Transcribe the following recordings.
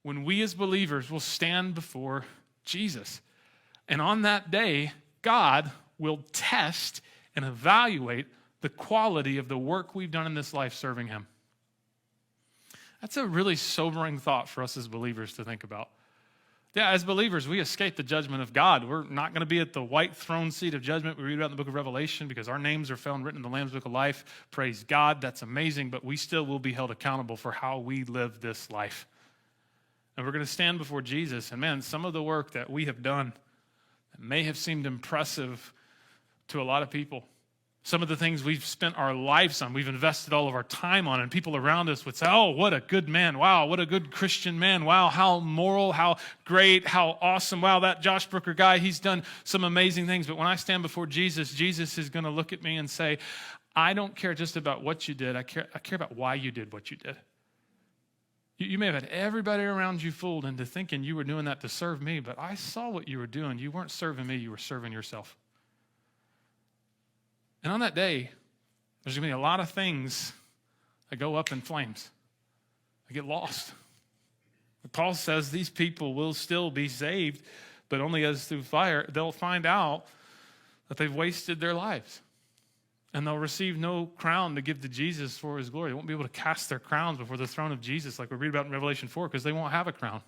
when we as believers will stand before Jesus. And on that day, God will test and evaluate the quality of the work we've done in this life serving him. That's a really sobering thought for us as believers to think about. Yeah, as believers, we escape the judgment of God. We're not going to be at the white throne seat of judgment we read about in the book of Revelation because our names are found written in the Lamb's Book of Life. Praise God, that's amazing, but we still will be held accountable for how we live this life. And we're going to stand before Jesus, and man, some of the work that we have done that may have seemed impressive to a lot of people, some of the things we've spent our lives on, we've invested all of our time on, and people around us would say, oh, what a good man. Wow, what a good Christian man. Wow, how moral, how great, how awesome. Wow, that Josh Brooker guy, he's done some amazing things. But when I stand before Jesus, Jesus is going to look at me and say, I don't care just about what you did. I care about why you did what you did. You may have had everybody around you fooled into thinking you were doing that to serve me, but I saw what you were doing. You weren't serving me, you were serving yourself. And on that day, there's going to be a lot of things that go up in flames. They get lost. But Paul says these people will still be saved, but only as through fire. They'll find out that they've wasted their lives. And they'll receive no crown to give to Jesus for his glory. They won't be able to cast their crowns before the throne of Jesus like we read about in Revelation 4 because they won't have a crown.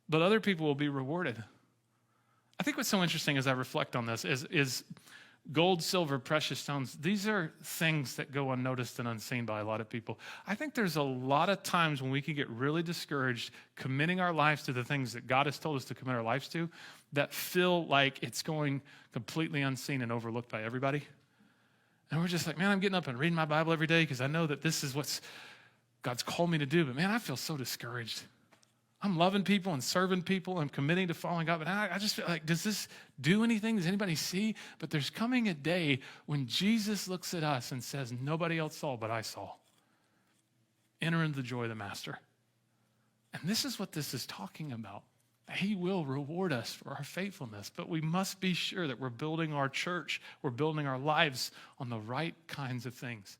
But other people will be rewarded. I think what's so interesting as I reflect on this is gold, silver, precious stones. These are things that go unnoticed and unseen by a lot of people. I think there's a lot of times when we can get really discouraged committing our lives to the things that God has told us to commit our lives to that feel like it's going completely unseen and overlooked by everybody. And we're just like, man, I'm getting up and reading my Bible every day because I know that this is what God's called me to do. But man, I feel so discouraged. I'm loving people and serving people and committing to following God. But I just feel like, does this do anything? Does anybody see? But there's coming a day when Jesus looks at us and says, nobody else saw, but I saw. Enter into the joy of the master. And this is what this is talking about. He will reward us for our faithfulness, but we must be sure that we're building our church, we're building our lives on the right kinds of things.